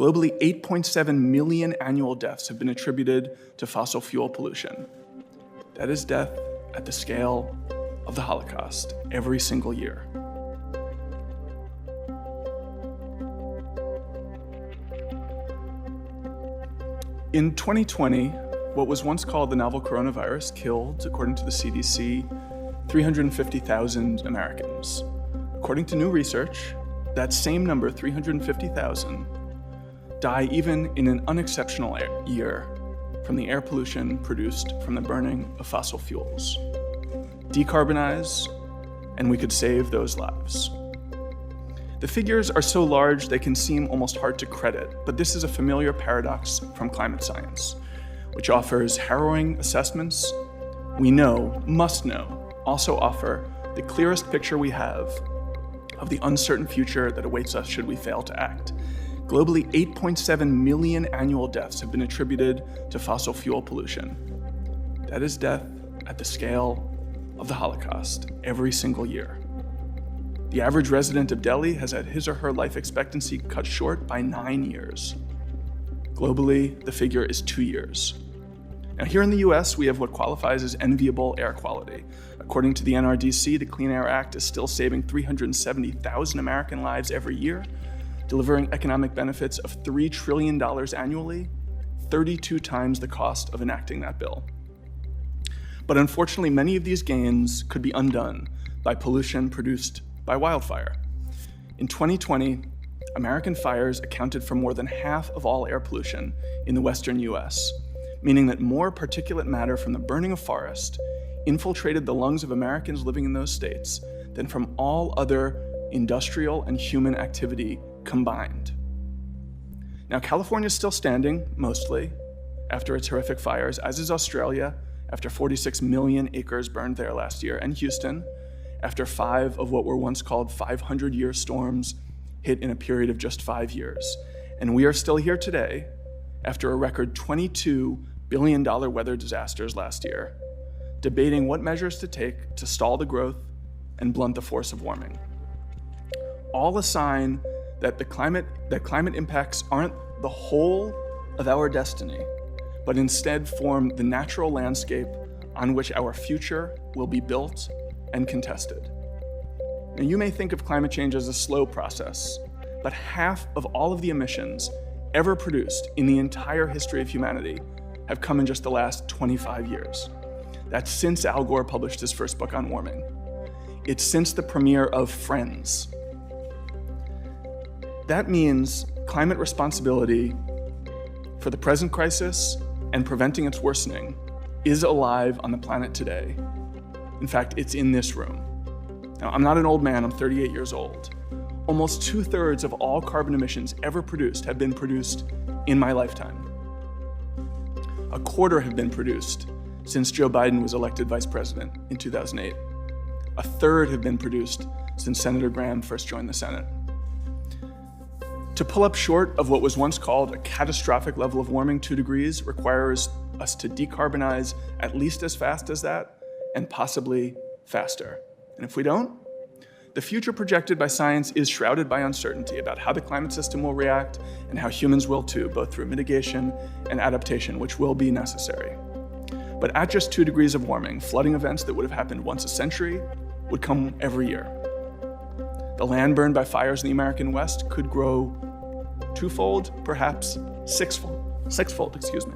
Globally, 8.7 million annual deaths have been attributed to fossil fuel pollution. That is death at the scale of the Holocaust every single year. In 2020, what was once called the novel coronavirus killed, according to the CDC, 350,000 Americans. According to new research, that same number, 350,000, die even in an unexceptional year from the air pollution produced from the burning of fossil fuels. Decarbonize, and we could save those lives. The figures are so large they can seem almost hard to credit, but this is a familiar paradox from climate science, which offers harrowing assessments we know, must know, also offer the clearest picture we have of the uncertain future that awaits us should we fail to act. Globally, 8.7 million annual deaths have been attributed to fossil fuel pollution. That is death at the scale of the Holocaust every single year. The average resident of Delhi has had his or her life expectancy cut short by 9 years. Globally, the figure is 2 years. Now, here in the US, we have what qualifies as enviable air quality. According to the NRDC, the Clean Air Act is still saving 370,000 American lives every year, delivering economic benefits of $3 trillion annually, 32 times the cost of enacting that bill. But unfortunately, many of these gains could be undone by pollution produced by wildfire. In 2020, American fires accounted for more than half of all air pollution in the western US, meaning that more particulate matter from the burning of forest infiltrated the lungs of Americans living in those states than from all other industrial and human activity combined. Now, California is still standing, mostly, after its horrific fires, as is Australia, after 46 million acres burned there last year, and Houston, after 5 of what were once called 500-year storms hit in a period of just 5 years. And we are still here today, after a record $22 billion weather disasters last year, debating what measures to take to stall the growth and blunt the force of warming. All a sign that climate impacts aren't the whole of our destiny, but instead form the natural landscape on which our future will be built and contested. Now, you may think of climate change as a slow process, but half of all of the emissions ever produced in the entire history of humanity have come in just the last 25 years. That's since Al Gore published his first book on warming. It's since the premiere of Friends. That means climate responsibility for the present crisis and preventing its worsening is alive on the planet today. In fact, it's in this room. Now, I'm not an old man, I'm 38 years old. Almost 2/3 of all carbon emissions ever produced have been produced in my lifetime. 1/4 have been produced since Joe Biden was elected vice president in 2008. 1/3 have been produced since Senator Graham first joined the Senate. To pull up short of what was once called a catastrophic level of warming, 2 degrees, requires us to decarbonize at least as fast as that, and possibly faster. And if we don't, the future projected by science is shrouded by uncertainty about how the climate system will react and how humans will too, both through mitigation and adaptation, which will be necessary. But at just 2 degrees of warming, flooding events that would have happened once a century would come every year. The land burned by fires in the American West could grow 2-fold, perhaps 6-fold, excuse me.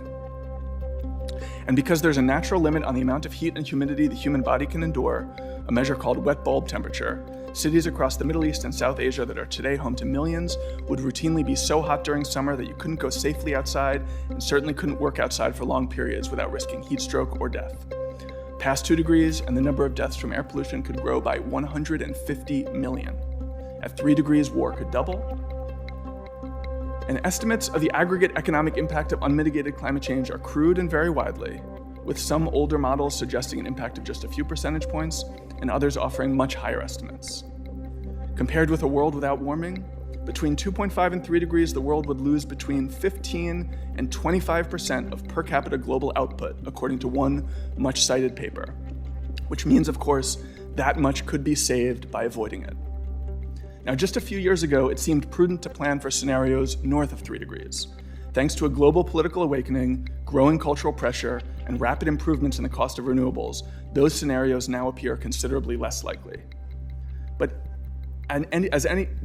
And because there's a natural limit on the amount of heat and humidity the human body can endure, a measure called wet bulb temperature, cities across the Middle East and South Asia that are today home to millions would routinely be so hot during summer that you couldn't go safely outside and certainly couldn't work outside for long periods without risking heat stroke or death. Past 2 degrees, and the number of deaths from air pollution could grow by 150 million. At 3 degrees, war could double. And estimates of the aggregate economic impact of unmitigated climate change are crude and vary widely, with some older models suggesting an impact of just a few percentage points and others offering much higher estimates. Compared with a world without warming, between 2.5 and 3 degrees, the world would lose between 15 and 25% of per capita global output, according to one much-cited paper, which means, of course, that much could be saved by avoiding it. Now, just a few years ago, it seemed prudent to plan for scenarios north of 3 degrees. Thanks to a global political awakening, growing cultural pressure, and rapid improvements in the cost of renewables, those scenarios now appear considerably less likely. But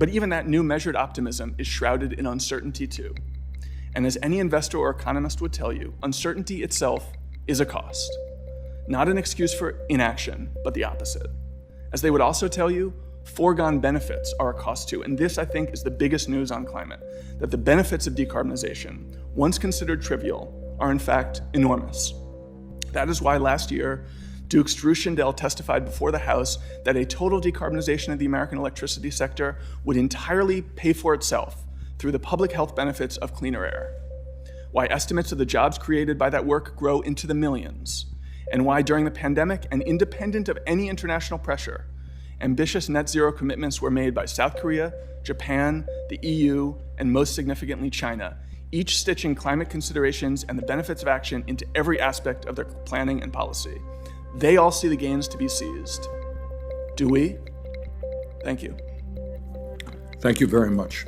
even that new measured optimism is shrouded in uncertainty too. And as any investor or economist would tell you, uncertainty itself is a cost. Not an excuse for inaction, but the opposite. As they would also tell you, foregone benefits are a cost too. And this, I think, is the biggest news on climate, that the benefits of decarbonization, once considered trivial, are in fact enormous. That is why last year, Duke Struchendel testified before the House that a total decarbonization of the American electricity sector would entirely pay for itself through the public health benefits of cleaner air. Why estimates of the jobs created by that work grow into the millions, and why during the pandemic, and independent of any international pressure, ambitious net zero commitments were made by South Korea, Japan, the EU, and most significantly China, each stitching climate considerations and the benefits of action into every aspect of their planning and policy. They all see the gains to be seized. Do we? Thank you. Thank you very much.